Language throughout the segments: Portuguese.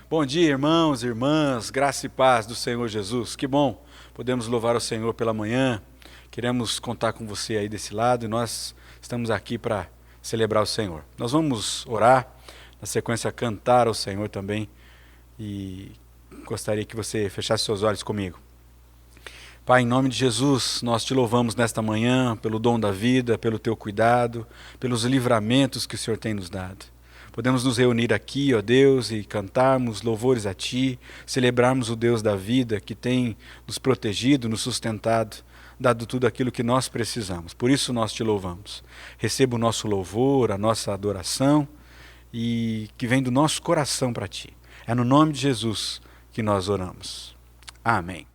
Bom dia, irmãos e irmãs, graça e paz do Senhor Jesus. Que bom, podemos louvar o Senhor pela manhã. Queremos contar com você aí desse lado e nós estamos aqui para celebrar o Senhor. Nós vamos orar, na sequência cantar ao Senhor também, e gostaria que você fechasse seus olhos comigo. Pai, em nome de Jesus, nós te louvamos nesta manhã pelo dom da vida, pelo teu cuidado, pelos livramentos que o Senhor tem nos dado. Podemos nos reunir aqui, ó Deus, e cantarmos louvores a Ti, celebrarmos o Deus da vida que tem nos protegido, nos sustentado, dado tudo aquilo que nós precisamos. Por isso nós te louvamos. Receba o nosso louvor, a nossa adoração, e que vem do nosso coração para Ti. É no nome de Jesus que nós oramos. Amém.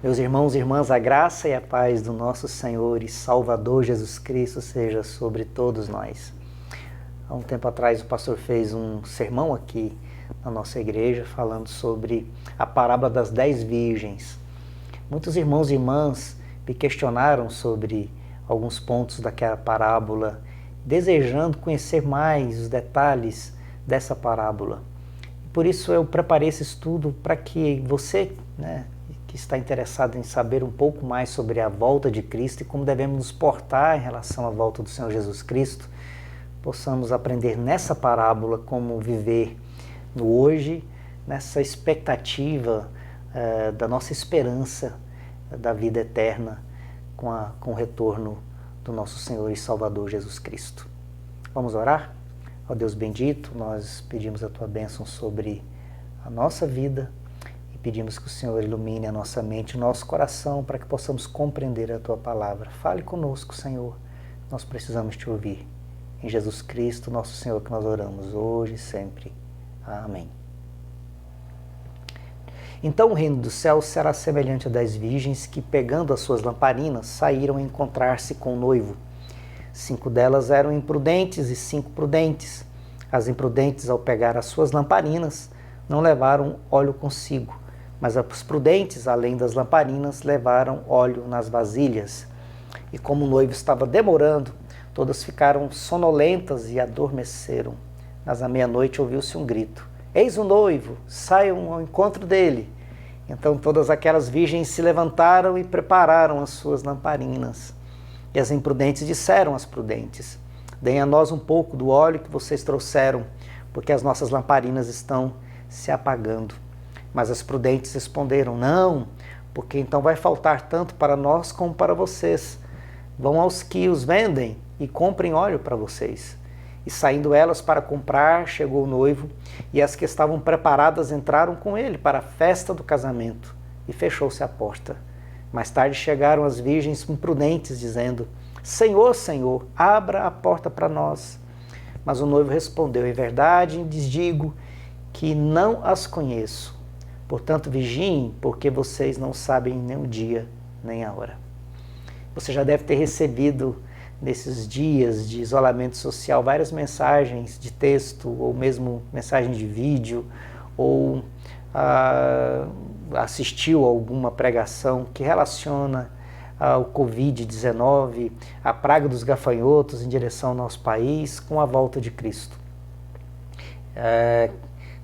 Meus irmãos e irmãs, a graça e a paz do nosso Senhor e Salvador Jesus Cristo seja sobre todos nós. Há um tempo atrás o pastor fez um sermão aqui na nossa igreja falando sobre a parábola das 10 virgens. Muitos irmãos e irmãs me questionaram sobre alguns pontos daquela parábola, desejando conhecer mais os detalhes dessa parábola. Por isso eu preparei esse estudo para que você, que está interessado em saber um pouco mais sobre a volta de Cristo e como devemos nos portar em relação à volta do Senhor Jesus Cristo, possamos aprender nessa parábola como viver no hoje, nessa expectativa da nossa esperança da vida eterna com o retorno do nosso Senhor e Salvador Jesus Cristo. Vamos orar? Ó Deus bendito, nós pedimos a Tua bênção sobre a nossa vida, pedimos que o Senhor ilumine a nossa mente, o nosso coração, para que possamos compreender a Tua palavra. Fale conosco, Senhor. Nós precisamos Te ouvir. Em Jesus Cristo, nosso Senhor, que nós oramos hoje e sempre. Amém. Então o reino dos céus será semelhante a 10 virgens que, pegando as suas lamparinas, saíram a encontrar-se com o noivo. 5 delas eram imprudentes e 5 prudentes. As imprudentes, ao pegar as suas lamparinas, não levaram óleo consigo, mas as prudentes, além das lamparinas, levaram óleo nas vasilhas. E como o noivo estava demorando, todas ficaram sonolentas e adormeceram. Mas à meia-noite ouviu-se um grito: eis o noivo, saiam ao encontro dele. Então todas aquelas virgens se levantaram e prepararam as suas lamparinas. E as imprudentes disseram às prudentes: deem a nós um pouco do óleo que vocês trouxeram, porque as nossas lamparinas estão se apagando. Mas as prudentes responderam: não, porque então vai faltar tanto para nós como para vocês. Vão aos que os vendem e comprem óleo para vocês. E saindo elas para comprar, chegou o noivo, e as que estavam preparadas entraram com ele para a festa do casamento, e fechou-se a porta. Mais tarde chegaram as virgens imprudentes, dizendo: Senhor, Senhor, abra a porta para nós. Mas o noivo respondeu: em verdade lhes digo que não as conheço. Portanto, vigiem, porque vocês não sabem nem o dia, nem a hora. Você já deve ter recebido, nesses dias de isolamento social, várias mensagens de texto, ou mesmo mensagem de vídeo, ou assistiu a alguma pregação que relaciona o Covid-19, a praga dos gafanhotos em direção ao nosso país, com a volta de Cristo.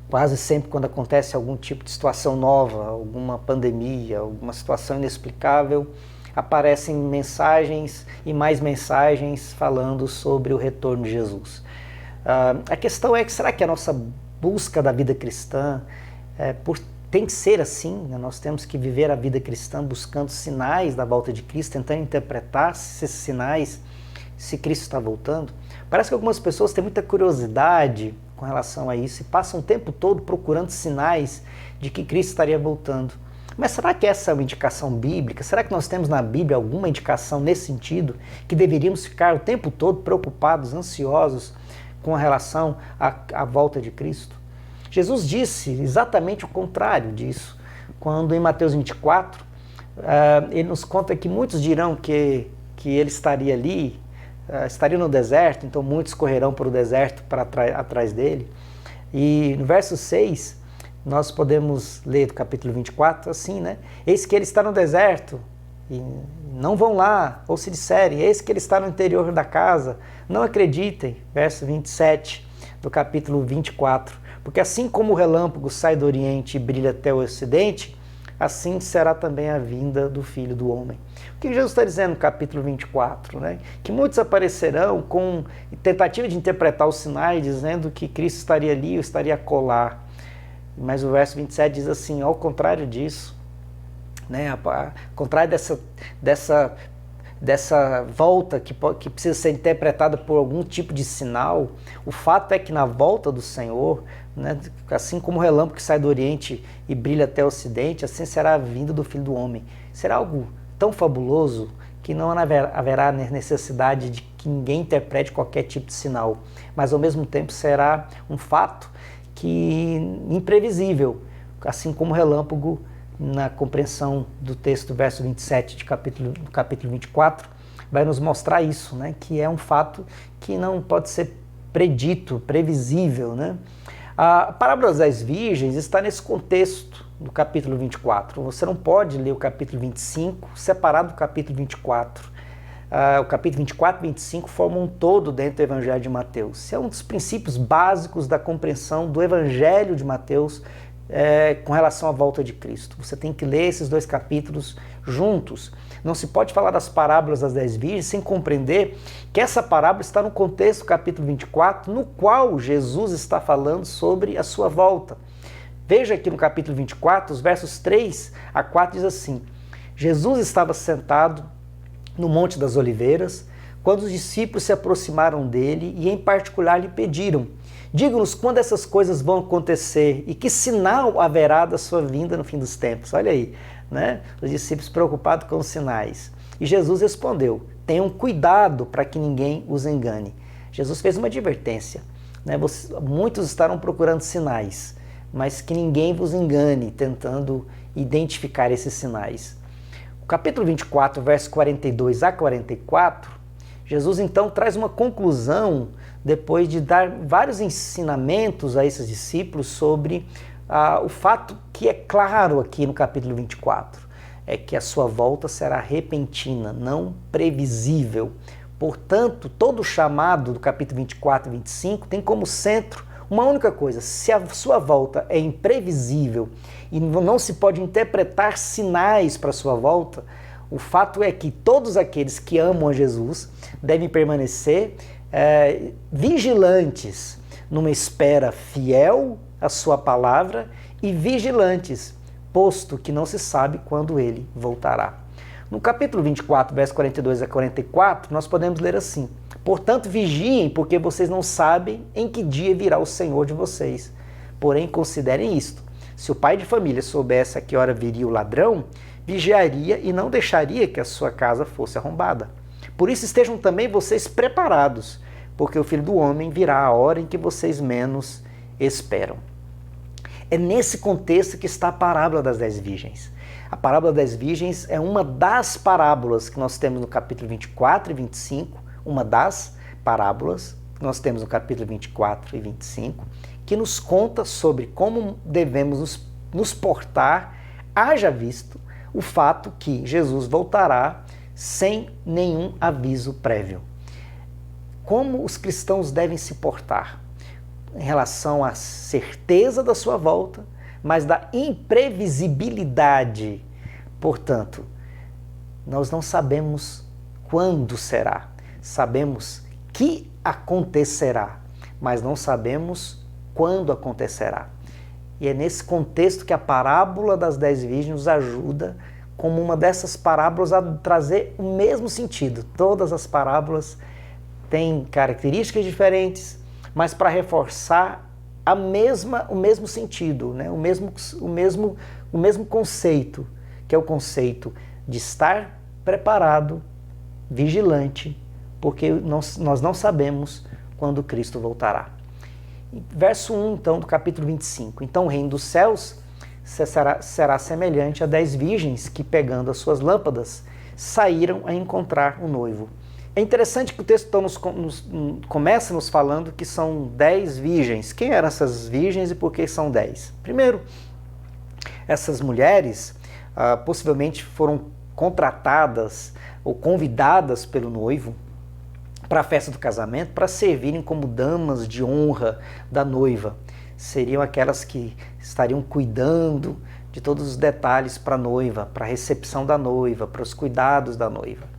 Quase sempre quando acontece algum tipo de situação nova, alguma pandemia, alguma situação inexplicável, aparecem mensagens e mais mensagens falando sobre o retorno de Jesus. A questão é que será que a nossa busca da vida cristã tem que ser assim, né? Nós temos que viver a vida cristã buscando sinais da volta de Cristo, tentando interpretar esses sinais, se Cristo está voltando. Parece que algumas pessoas têm muita curiosidade com relação a isso e passam o tempo todo procurando sinais de que Cristo estaria voltando. Mas será que essa é uma indicação bíblica? Será que nós temos na Bíblia alguma indicação nesse sentido, que deveríamos ficar o tempo todo preocupados, ansiosos com relação à volta de Cristo? Jesus disse exatamente o contrário disso, quando em Mateus 24, ele nos conta que muitos dirão que ele estaria ali, estaria no deserto, então muitos correrão para o deserto atrás dele. E no verso 6, nós podemos ler do capítulo 24 assim, né? Eis que ele está no deserto, e não vão lá, ou se disserem, eis que ele está no interior da casa, não acreditem. Verso 27 do capítulo 24. Porque assim como o relâmpago sai do Oriente e brilha até o Ocidente, assim será também a vinda do Filho do Homem. O que Jesus está dizendo no capítulo 24? Né? Que muitos aparecerão com tentativa de interpretar os sinais, dizendo que Cristo estaria ali ou estaria a colar. Mas o verso 27 diz assim, ao contrário disso, né? Ao contrário dessa volta que precisa ser interpretada por algum tipo de sinal, o fato é que na volta do Senhor, né, assim como o relâmpago que sai do Oriente e brilha até o Ocidente, assim será a vinda do Filho do Homem. Será algo tão fabuloso que não haverá necessidade de que ninguém interprete qualquer tipo de sinal, mas ao mesmo tempo será um fato imprevisível, assim como o relâmpago na compreensão do texto, verso 27 do capítulo 24, vai nos mostrar isso, né? Que é um fato que não pode ser predito, previsível. Né? A parábola das 10 virgens está nesse contexto do capítulo 24. Você não pode ler o capítulo 25 separado do capítulo 24. O capítulo 24 e 25 formam um todo dentro do Evangelho de Mateus. Esse é um dos princípios básicos da compreensão do Evangelho de Mateus com relação à volta de Cristo. Você tem que ler esses dois capítulos juntos. Não se pode falar das parábolas das 10 virgens sem compreender que essa parábola está no contexto do capítulo 24, no qual Jesus está falando sobre a sua volta. Veja aqui no capítulo 24, os versos 3 a 4 diz assim: Jesus estava sentado no Monte das Oliveiras, quando os discípulos se aproximaram dele e em particular lhe pediram: diga-nos quando essas coisas vão acontecer e que sinal haverá da sua vinda no fim dos tempos. Olha aí, né? Os discípulos preocupados com os sinais. E Jesus respondeu: tenham cuidado para que ninguém os engane. Jesus fez uma advertência, né? Muitos estarão procurando sinais, mas que ninguém vos engane, tentando identificar esses sinais. O capítulo 24, verso 42 a 44, Jesus então traz uma conclusão, depois de dar vários ensinamentos a esses discípulos sobre o fato que é claro aqui no capítulo 24, é que a sua volta será repentina, não previsível. Portanto, todo o chamado do capítulo 24 e 25 tem como centro uma única coisa: se a sua volta é imprevisível e não se pode interpretar sinais para a sua volta, o fato é que todos aqueles que amam a Jesus devem permanecer vigilantes, numa espera fiel à sua palavra e vigilantes, posto que não se sabe quando ele voltará. No capítulo 24, versos 42 a 44, nós podemos ler assim: portanto, vigiem, porque vocês não sabem em que dia virá o Senhor de vocês. Porém, considerem isto: se o pai de família soubesse a que hora viria o ladrão, vigiaria e não deixaria que a sua casa fosse arrombada. Por isso estejam também vocês preparados, porque o Filho do Homem virá a hora em que vocês menos esperam. É nesse contexto que está a parábola das 10 virgens. A parábola das virgens é uma das parábolas que nós temos no capítulo 24 e 25, uma das parábolas que nós temos no capítulo 24 e 25, que nos conta sobre como devemos nos portar, haja visto o fato que Jesus voltará sem nenhum aviso prévio. Como os cristãos devem se portar em relação à certeza da sua volta, mas da imprevisibilidade. Portanto, nós não sabemos quando será. Sabemos que acontecerá, mas não sabemos quando acontecerá. E é nesse contexto que a parábola das 10 virgens nos ajuda, como uma dessas parábolas, a trazer o mesmo sentido. Todas as parábolas têm características diferentes, mas para reforçar o mesmo sentido, né? o mesmo conceito, que é o conceito de estar preparado, vigilante, porque nós não sabemos quando Cristo voltará. Verso 1, então, do capítulo 25. Então o reino dos céus será semelhante a 10 virgens que, pegando as suas lâmpadas, saíram a encontrar o noivo. É interessante que o texto então começa nos falando que são 10 virgens. Quem eram essas virgens e por que são 10? Primeiro, essas mulheres possivelmente foram contratadas ou convidadas pelo noivo para a festa do casamento para servirem como damas de honra da noiva. Seriam aquelas que estariam cuidando de todos os detalhes para a noiva, para a recepção da noiva, para os cuidados da noiva.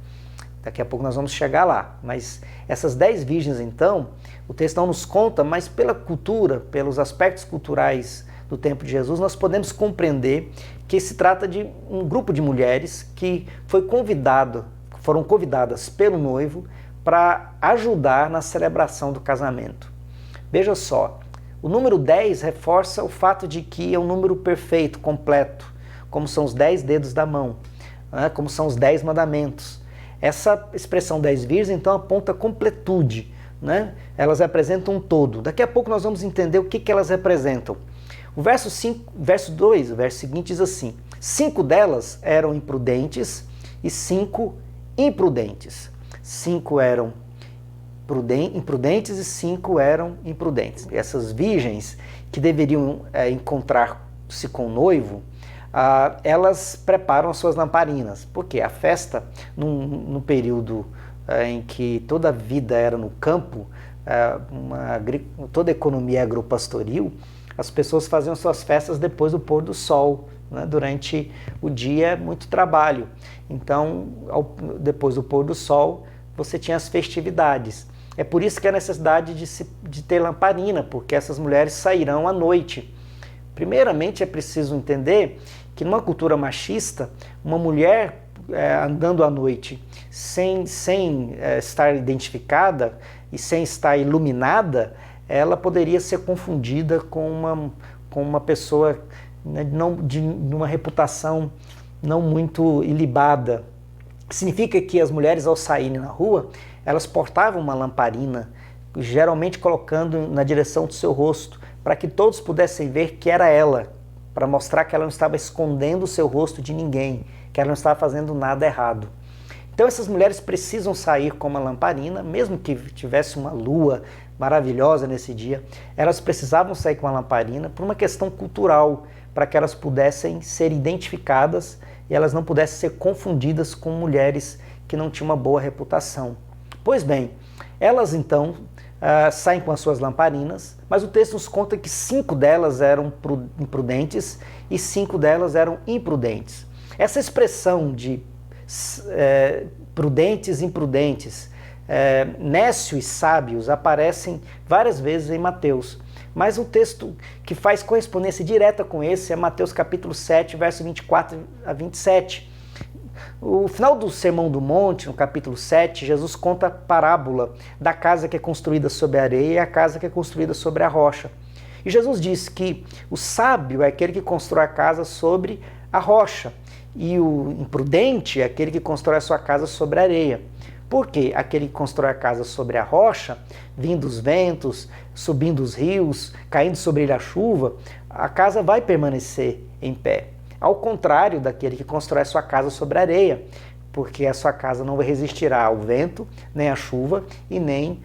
Daqui a pouco nós vamos chegar lá. Mas essas 10 virgens, então, o texto não nos conta, mas pela cultura, pelos aspectos culturais do tempo de Jesus, nós podemos compreender que se trata de um grupo de mulheres que foram convidadas pelo noivo para ajudar na celebração do casamento. Veja só, o número 10 reforça o fato de que é um número perfeito, completo, como são os 10 dedos da mão, né? Como são os 10 mandamentos. Essa expressão 10 virgens, então, aponta completude, né? Elas representam um todo. Daqui a pouco nós vamos entender o que elas representam. O verso 2, o verso seguinte, diz assim: 5 delas eram imprudentes e 5 imprudentes. 5 eram imprudentes e 5 eram imprudentes. Essas virgens que deveriam encontrar-se com o noivo, elas preparam as suas lamparinas, porque a festa, num período em que toda a vida era no campo, toda a economia agropastoril, as pessoas faziam suas festas depois do pôr do sol, né? Durante o dia, muito trabalho. Então, depois do pôr do sol, você tinha as festividades. É por isso que a necessidade de ter lamparina, porque essas mulheres sairão à noite. Primeiramente, é preciso entender que numa cultura machista, uma mulher andando à noite sem estar identificada e sem estar iluminada, ela poderia ser confundida com uma pessoa, né, de uma reputação não muito ilibada. Significa que as mulheres, ao saírem na rua, elas portavam uma lamparina, geralmente colocando na direção do seu rosto, para que todos pudessem ver que era ela, para mostrar que ela não estava escondendo o seu rosto de ninguém, que ela não estava fazendo nada errado. Então essas mulheres precisam sair com uma lamparina, mesmo que tivesse uma lua maravilhosa nesse dia, elas precisavam sair com uma lamparina por uma questão cultural, para que elas pudessem ser identificadas e elas não pudessem ser confundidas com mulheres que não tinham uma boa reputação. Pois bem, elas então saem com as suas lamparinas, mas o texto nos conta que 5 delas eram imprudentes e 5 delas eram imprudentes. Essa expressão de prudentes e imprudentes, nécio e sábios, aparecem várias vezes em Mateus. Mas o texto que faz correspondência direta com esse é Mateus capítulo 7, verso 24 a 27. No final do Sermão do Monte, no capítulo 7, Jesus conta a parábola da casa que é construída sobre a areia e a casa que é construída sobre a rocha. E Jesus diz que o sábio é aquele que constrói a casa sobre a rocha e o imprudente é aquele que constrói a sua casa sobre a areia. Por quê? Aquele que constrói a casa sobre a rocha, vindo os ventos, subindo os rios, caindo sobre ele a chuva, a casa vai permanecer em pé. Ao contrário daquele que constrói a sua casa sobre a areia, porque a sua casa não resistirá ao vento, nem à chuva e nem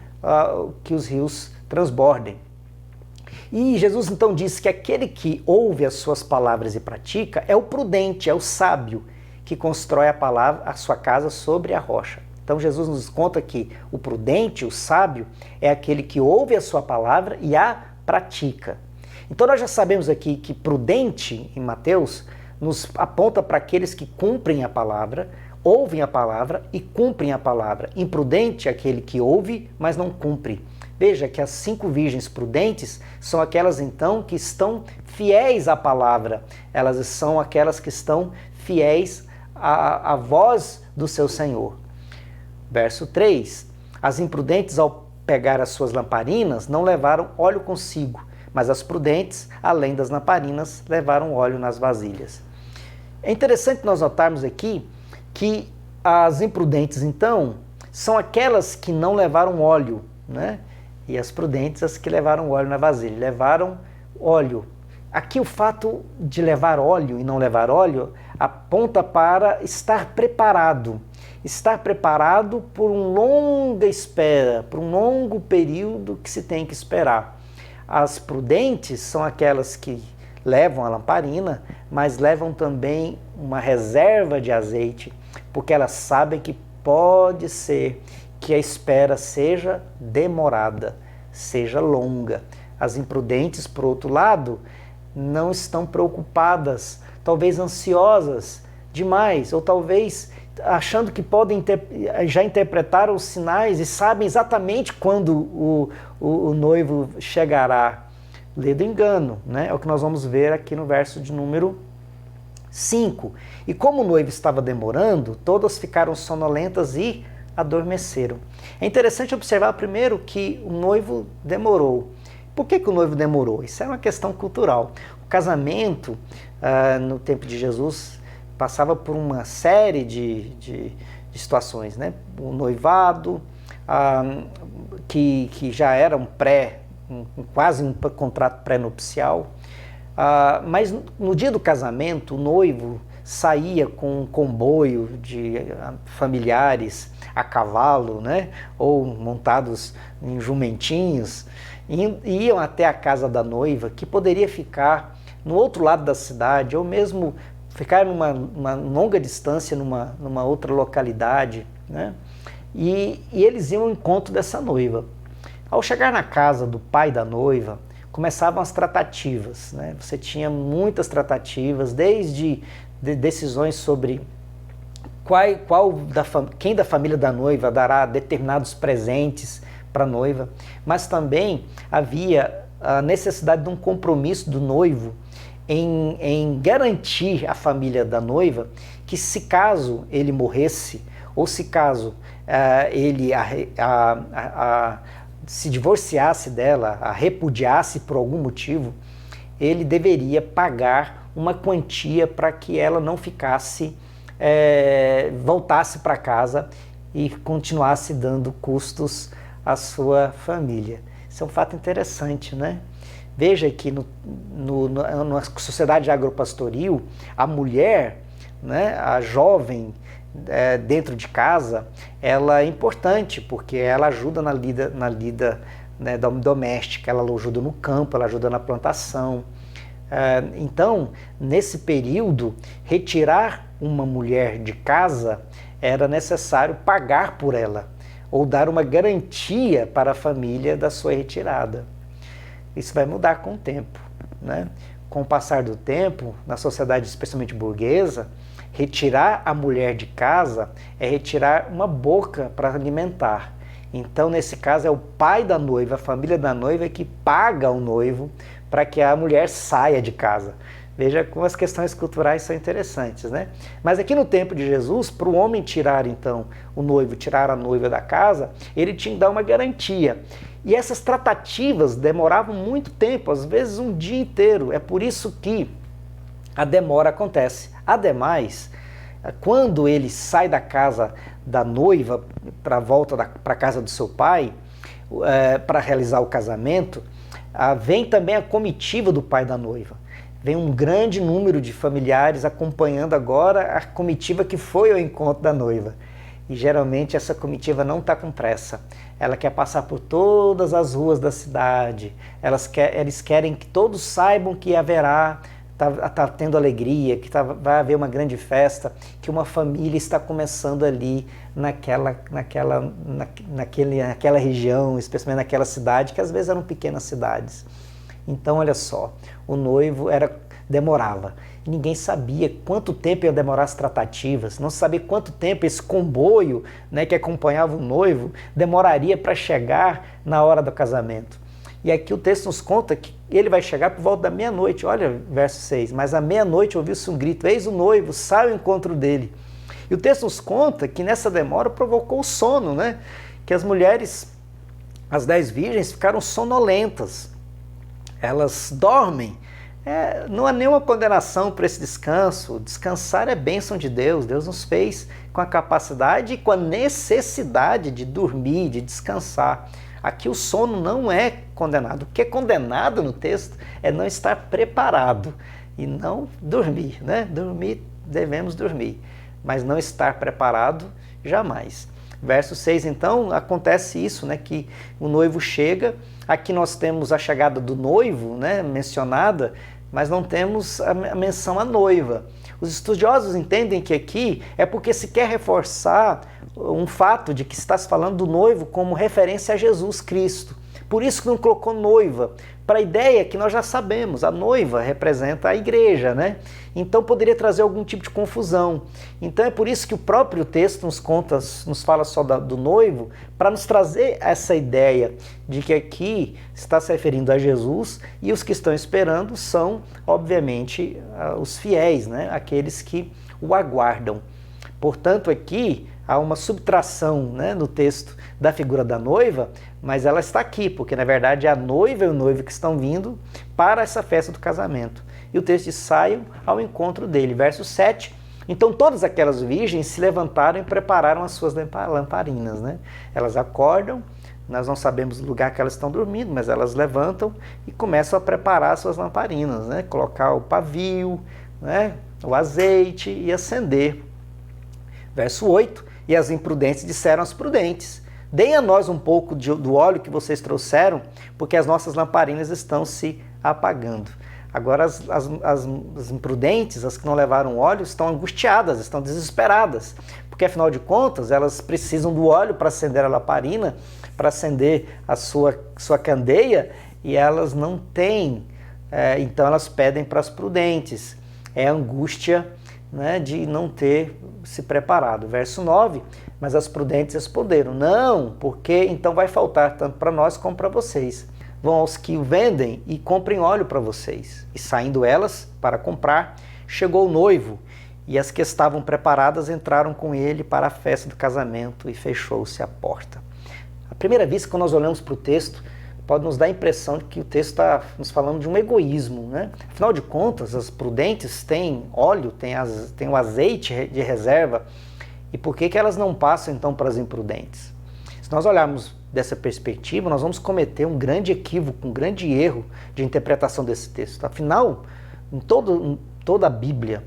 que os rios transbordem. E Jesus então diz que aquele que ouve as suas palavras e pratica é o prudente, é o sábio, que constrói a sua casa sobre a rocha. Então Jesus nos conta que o prudente, o sábio, é aquele que ouve a sua palavra e a pratica. Então nós já sabemos aqui que prudente, em Mateus, nos aponta para aqueles que cumprem a palavra, ouvem a palavra e cumprem a palavra. Imprudente é aquele que ouve, mas não cumpre. Veja que as 5 virgens prudentes são aquelas então que estão fiéis à palavra. Elas são aquelas que estão fiéis à voz do seu Senhor. Verso 3. As imprudentes, ao pegar as suas lamparinas, não levaram óleo consigo, mas as prudentes, além das lamparinas, levaram óleo nas vasilhas. É interessante nós notarmos aqui que as imprudentes, então, são aquelas que não levaram óleo, né? E as prudentes, as que levaram óleo na vasilha, levaram óleo. Aqui o fato de levar óleo e não levar óleo aponta para estar preparado. Estar preparado por uma longa espera, por um longo período que se tem que esperar. As prudentes são aquelas que levam a lamparina, mas levam também uma reserva de azeite, porque elas sabem que pode ser que a espera seja demorada, seja longa. As imprudentes, por outro lado, não estão preocupadas, talvez ansiosas demais, ou talvez achando que podem já interpretar os sinais e sabem exatamente quando o noivo chegará. Lê do engano, né? É o que nós vamos ver aqui no verso de número 5. E como o noivo estava demorando, todas ficaram sonolentas e adormeceram. É interessante observar primeiro que o noivo demorou. Por que o noivo demorou? Isso é uma questão cultural. O casamento, no tempo de Jesus, passava por uma série de situações, né? O noivado, que já era quase um contrato pré-nupcial, mas no dia do casamento, o noivo saía com um comboio de familiares a cavalo, né? Ou montados em jumentinhos, e iam até a casa da noiva, que poderia ficar no outro lado da cidade, ou mesmo ficar numa longa distância, numa outra localidade, né? E eles iam ao encontro dessa noiva. Ao chegar na casa do pai da noiva, começavam as tratativas, né? Você tinha muitas tratativas, decisões sobre quem da família da noiva dará determinados presentes para a noiva, mas também havia a necessidade de um compromisso do noivo em garantir à família da noiva que, se caso ele morresse, ou se caso ele se divorciasse dela, a repudiasse por algum motivo, ele deveria pagar uma quantia para que ela não ficasse, voltasse para casa e continuasse dando custos à sua família. Isso é um fato interessante, né? Veja que na sociedade agropastoril, a mulher, né, a jovem dentro de casa, ela é importante, porque ela ajuda na lida né, doméstica, ela ajuda no campo, ela ajuda na plantação. Então, nesse período, retirar uma mulher de casa era necessário pagar por ela, ou dar uma garantia para a família da sua retirada. Isso vai mudar com o tempo, né? Com o passar do tempo, na sociedade especialmente burguesa, retirar a mulher de casa é retirar uma boca para alimentar. Então, nesse caso, é o pai da noiva, a família da noiva que paga o noivo para que a mulher saia de casa. Veja como as questões culturais são interessantes, né? Mas aqui no tempo de Jesus, para o homem tirar então o noivo, tirar a noiva da casa, ele tinha que dar uma garantia. E essas tratativas demoravam muito tempo, às vezes um dia inteiro. É por isso que a demora acontece. Ademais, quando ele sai da casa da noiva para volta para a casa do seu pai, para realizar o casamento, vem também a comitiva do pai da noiva. Vem um grande número de familiares acompanhando agora a comitiva que foi ao encontro da noiva. E geralmente essa comitiva não está com pressa. Ela quer passar por todas as ruas da cidade. Eles querem que todos saibam que haverá, está tendo alegria, que vai haver uma grande festa, que uma família está começando ali naquela região, especialmente naquela cidade, que às vezes eram pequenas cidades. Então, olha só, o noivo demorava. Ninguém sabia quanto tempo ia demorar as tratativas, não sabia quanto tempo esse comboio, né, que acompanhava o noivo demoraria para chegar na hora do casamento. E aqui o texto nos conta que ele vai chegar por volta da meia-noite. Olha, verso 6. Mas à meia-noite ouviu-se um grito: eis o noivo, sai ao encontro dele. E o texto nos conta que nessa demora provocou o sono, né? Que as mulheres, as 10 virgens, ficaram sonolentas. Elas dormem. Não há nenhuma condenação para esse descanso. Descansar é bênção de Deus. Deus nos fez com a capacidade e com a necessidade de dormir, de descansar. Aqui o sono não é condenado. O que é condenado no texto é não estar preparado e não dormir, né? Dormir, devemos dormir, mas não estar preparado, jamais. Verso 6, então, acontece isso, né? Que o noivo chega. Aqui nós temos a chegada do noivo, né? Mencionada, mas não temos a menção à noiva. Os estudiosos entendem que aqui é porque se quer reforçar um fato de que está se falando do noivo como referência a Jesus Cristo. Por isso que não colocou noiva, para a ideia que nós já sabemos, a noiva representa a igreja, né? Então poderia trazer algum tipo de confusão. Então é por isso que o próprio texto nos fala só do noivo, para nos trazer essa ideia de que aqui está se referindo a Jesus e os que estão esperando são, obviamente, os fiéis, né? Aqueles que o aguardam. Portanto, aqui há uma subtração, né, no texto da figura da noiva, mas ela está aqui, porque na verdade é a noiva e o noivo que estão vindo para essa festa do casamento. E o texto diz: saiam ao encontro dele. Verso 7, então todas aquelas virgens se levantaram e prepararam as suas lamparinas, né? Elas acordam, nós não sabemos o lugar que elas estão dormindo, mas elas levantam e começam a preparar as suas lamparinas, né? Colocar o pavio, né, o azeite e acender. Verso 8, e as imprudentes disseram aos prudentes: deem a nós um pouco do óleo que vocês trouxeram, porque as nossas lamparinas estão se apagando. Agora as imprudentes, as que não levaram óleo, estão angustiadas, estão desesperadas, porque afinal de contas elas precisam do óleo para acender a lamparina, para acender a sua candeia, e elas não têm, então elas pedem para as prudentes. É a angústia, né, de não ter se preparado. Verso 9, mas as prudentes responderam: não, porque então vai faltar tanto para nós como para vocês. Vão aos que o vendem e comprem óleo para vocês. E saindo elas para comprar, chegou o noivo, e as que estavam preparadas entraram com ele para a festa do casamento e fechou-se a porta. À primeira vista, quando nós olhamos para o texto, pode nos dar a impressão de que o texto está nos falando de um egoísmo, né? Afinal de contas, as prudentes têm óleo, têm o azeite de reserva, e por que elas não passam então para as imprudentes? Se nós olharmos dessa perspectiva, nós vamos cometer um grande equívoco, um grande erro de interpretação desse texto. Afinal, em toda a Bíblia,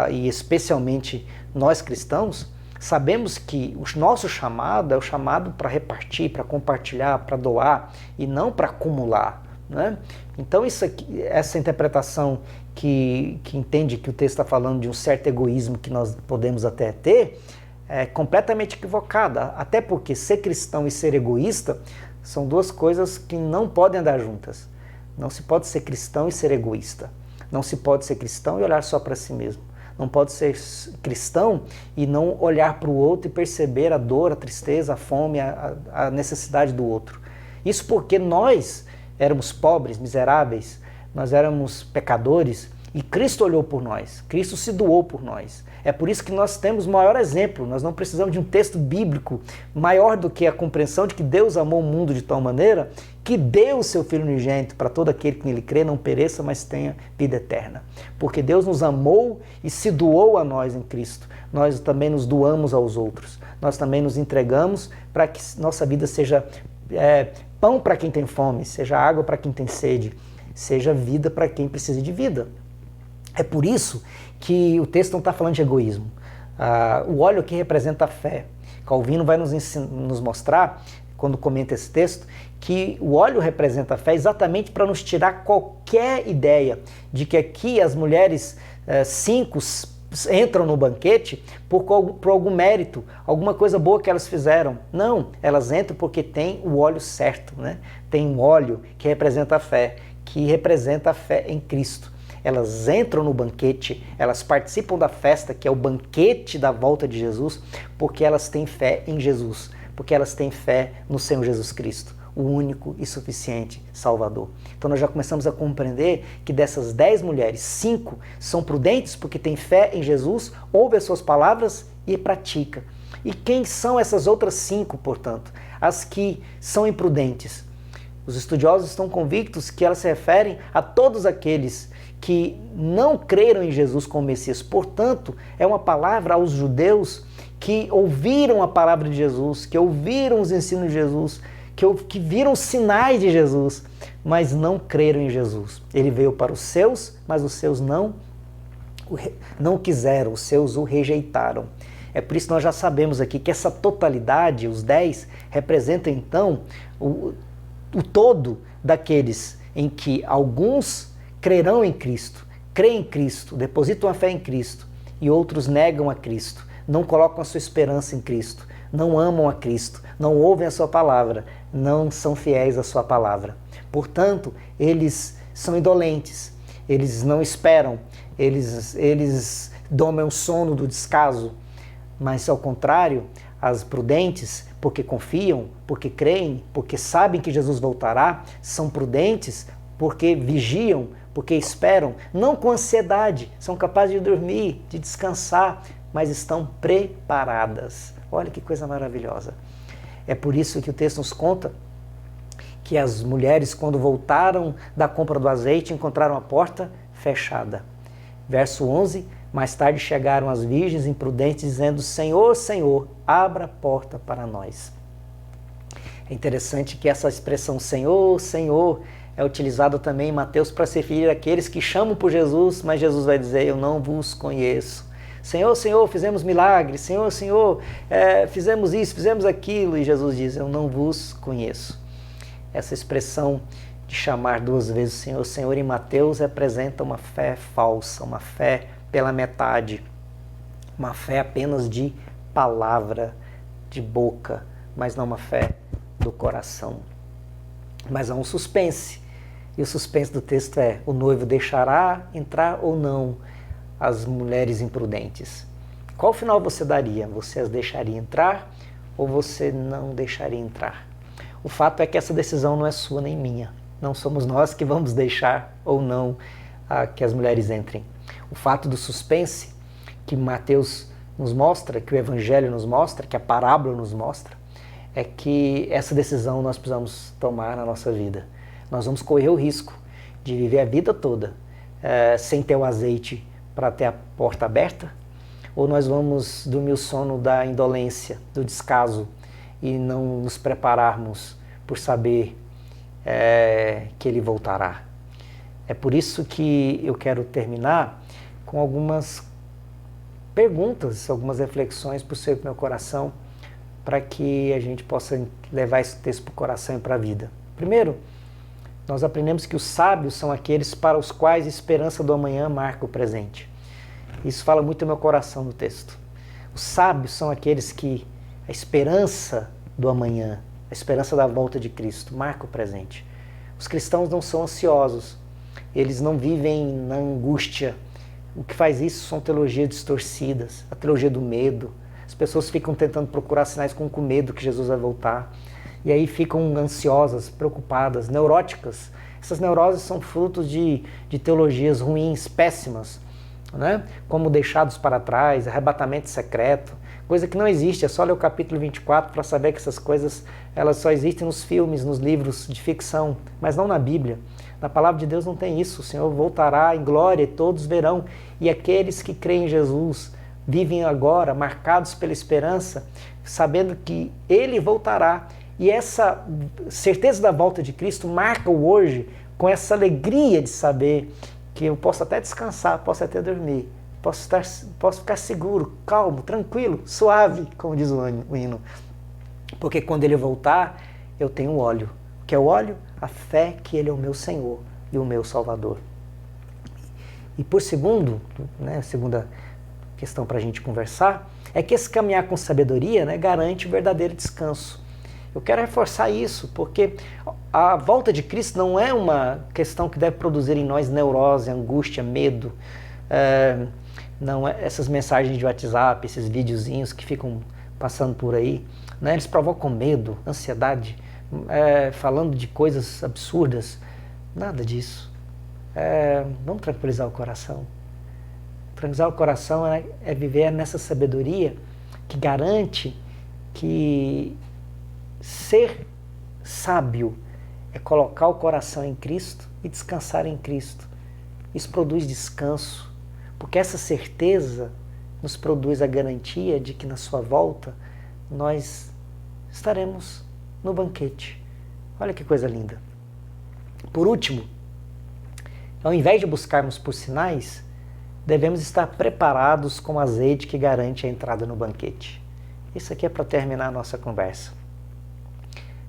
e especialmente nós cristãos, sabemos que o nosso chamado é o chamado para repartir, para compartilhar, para doar e não para acumular, né? Então essa interpretação que entende que o texto está falando de um certo egoísmo que nós podemos até ter, é completamente equivocada, até porque ser cristão e ser egoísta são duas coisas que não podem andar juntas. Não se pode ser cristão e ser egoísta. Não se pode ser cristão e olhar só para si mesmo. Não pode ser cristão e não olhar para o outro e perceber a dor, a tristeza, a fome, a necessidade do outro. Isso porque nós éramos pobres, miseráveis, nós éramos pecadores e Cristo olhou por nós, Cristo se doou por nós. É por isso que nós temos o maior exemplo, nós não precisamos de um texto bíblico maior do que a compreensão de que Deus amou o mundo de tal maneira que deu o seu Filho unigênito para todo aquele que nele crê, não pereça, mas tenha vida eterna. Porque Deus nos amou e se doou a nós em Cristo. Nós também nos doamos aos outros. Nós também nos entregamos para que nossa vida seja pão para quem tem fome, seja água para quem tem sede, seja vida para quem precisa de vida. É por isso que o texto não está falando de egoísmo. O óleo aqui representa a fé. Calvino vai nos mostrar, quando comenta esse texto, que o óleo representa a fé exatamente para nos tirar qualquer ideia de que aqui as mulheres 5 entram no banquete por algum mérito, alguma coisa boa que elas fizeram. Não, elas entram porque tem o óleo certo, né? Tem um óleo que representa a fé em Cristo. Elas entram no banquete, elas participam da festa, que é o banquete da volta de Jesus, porque elas têm fé em Jesus, porque elas têm fé no Senhor Jesus Cristo, o único e suficiente Salvador. Então nós já começamos a compreender que dessas 10 mulheres, 5 são prudentes porque têm fé em Jesus, ouvem as suas palavras e pratica. E quem são essas outras 5, portanto? As que são imprudentes. Os estudiosos estão convictos que elas se referem a todos aqueles que não creram em Jesus como Messias. Portanto, é uma palavra aos judeus que ouviram a palavra de Jesus, que ouviram os ensinos de Jesus, que viram sinais de Jesus, mas não creram em Jesus. Ele veio para os seus, mas os seus não quiseram, os seus o rejeitaram. É por isso que nós já sabemos aqui que essa totalidade, os 10, representam então o todo daqueles em que alguns crerão em Cristo, creem em Cristo, depositam a fé em Cristo, e outros negam a Cristo, não colocam a sua esperança em Cristo, não amam a Cristo, não ouvem a sua palavra, não são fiéis à sua palavra. Portanto, eles são indolentes, eles não esperam, eles domam o sono do descaso, mas ao contrário, as prudentes, porque confiam, porque creem, porque sabem que Jesus voltará, são prudentes porque vigiam, porque esperam, não com ansiedade, são capazes de dormir, de descansar, mas estão preparadas. Olha que coisa maravilhosa. É por isso que o texto nos conta que as mulheres, quando voltaram da compra do azeite, encontraram a porta fechada. Verso 11, mais tarde chegaram as virgens imprudentes, dizendo: Senhor, Senhor, abra a porta para nós. É interessante que essa expressão Senhor, Senhor é utilizada também em Mateus para se referir àqueles que chamam por Jesus, mas Jesus vai dizer: eu não vos conheço. Senhor, Senhor, fizemos milagres. Senhor, Senhor, fizemos isso, fizemos aquilo. E Jesus diz: eu não vos conheço. Essa expressão de chamar 2 vezes Senhor, Senhor em Mateus representa uma fé falsa, uma fé pela metade, uma fé apenas de palavra, de boca, mas não uma fé do coração. Mas há um suspense, e o suspense do texto é: o noivo deixará entrar ou não as mulheres imprudentes? Qual final você daria? Você as deixaria entrar ou você não deixaria entrar? O fato é que essa decisão não é sua nem minha. Não somos nós que vamos deixar ou não que as mulheres entrem. O fato do suspense que Mateus nos mostra, que o Evangelho nos mostra, que a parábola nos mostra, é que essa decisão nós precisamos tomar na nossa vida. Nós vamos correr o risco de viver a vida toda sem ter o azeite para ter a porta aberta, ou nós vamos dormir o sono da indolência, do descaso, e não nos prepararmos por saber que Ele voltará. É por isso que eu quero terminar com algumas perguntas, algumas reflexões para o seu e para o meu coração, para que a gente possa levar esse texto para o coração e para a vida. Primeiro, nós aprendemos que os sábios são aqueles para os quais a esperança do amanhã marca o presente. Isso fala muito no meu coração no texto. Os sábios são aqueles que a esperança do amanhã, a esperança da volta de Cristo, marca o presente. Os cristãos não são ansiosos, eles não vivem na angústia. O que faz isso são teologias distorcidas, a teologia do medo. As pessoas ficam tentando procurar sinais com medo que Jesus vai voltar. E aí ficam ansiosas, preocupadas, neuróticas. Essas neuroses são frutos de teologias ruins, péssimas, né? Como deixados para trás, arrebatamento secreto, coisa que não existe. É só ler o capítulo 24 para saber que essas coisas elas só existem nos filmes, nos livros de ficção, mas não na Bíblia. Na palavra de Deus não tem isso. O Senhor voltará em glória e todos verão. E aqueles que creem em Jesus vivem agora marcados pela esperança, sabendo que Ele voltará. E essa certeza da volta de Cristo marca o hoje com essa alegria de saber que eu posso até descansar, posso até dormir, posso ficar seguro, calmo, tranquilo, suave, como diz o hino. Porque quando Ele voltar, eu tenho o óleo. O que é o óleo? A fé que Ele é o meu Senhor e o meu Salvador. E por segundo, né, segunda questão para a gente conversar, é que esse caminhar com sabedoria, né, garante o verdadeiro descanso. Eu quero reforçar isso, porque a volta de Cristo não é uma questão que deve produzir em nós neurose, angústia, medo. Não é essas mensagens de WhatsApp, esses videozinhos que ficam passando por aí, né, eles provocam medo, ansiedade, falando de coisas absurdas. Nada disso. Vamos tranquilizar o coração. Tranquilizar o coração é viver nessa sabedoria que garante que ser sábio é colocar o coração em Cristo e descansar em Cristo. Isso produz descanso, porque essa certeza nos produz a garantia de que na sua volta nós estaremos no banquete. Olha que coisa linda. Por último, ao invés de buscarmos por sinais, devemos estar preparados com o azeite que garante a entrada no banquete. Isso aqui é para terminar a nossa conversa.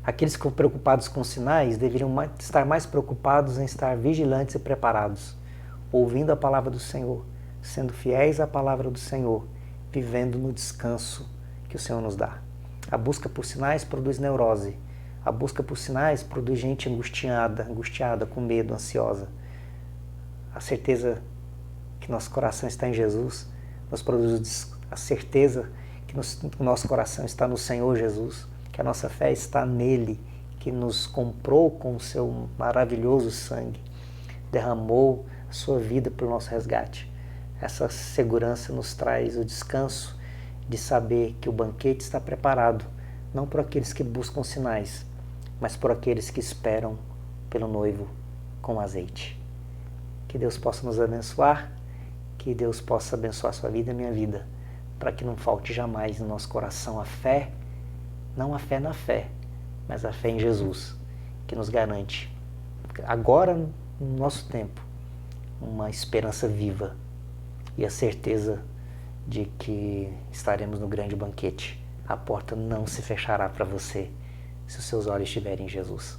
Aqueles que estão preocupados com sinais deveriam estar mais preocupados em estar vigilantes e preparados, ouvindo a palavra do Senhor, sendo fiéis à palavra do Senhor, vivendo no descanso que o Senhor nos dá. A busca por sinais produz neurose. A busca por sinais produz gente angustiada, com medo, ansiosa. A certeza que nosso coração está em Jesus nos produz a certeza que o nosso coração está no Senhor Jesus, que a nossa fé está nele, que nos comprou com o seu maravilhoso sangue, derramou a sua vida pelo nosso resgate. Essa segurança nos traz o descanso de saber que o banquete está preparado, não por aqueles que buscam sinais, mas por aqueles que esperam pelo noivo com azeite. Que Deus possa nos abençoar, que Deus possa abençoar a sua vida e a minha vida, para que não falte jamais no nosso coração a fé, não a fé na fé, mas a fé em Jesus, que nos garante, agora no nosso tempo, uma esperança viva e a certeza de que estaremos no grande banquete. A porta não se fechará para você se os seus olhos estiverem em Jesus.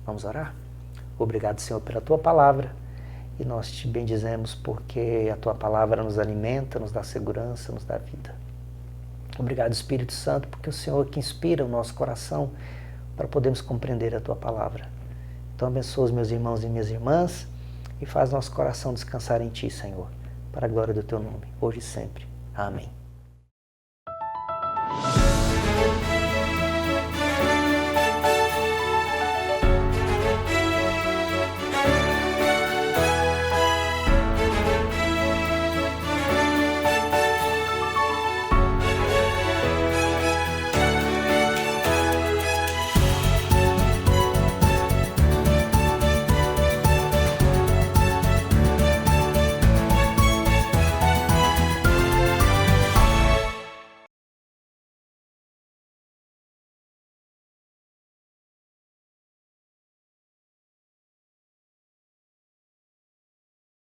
Vamos orar? Obrigado, Senhor, pela Tua palavra, e nós te bendizemos porque a Tua palavra nos alimenta, nos dá segurança, nos dá vida. Obrigado, Espírito Santo, porque o Senhor que inspira o nosso coração para podermos compreender a Tua palavra. Então abençoa os meus irmãos e minhas irmãs e faz nosso coração descansar em Ti, Senhor, para a glória do Teu nome, hoje e sempre. Amém.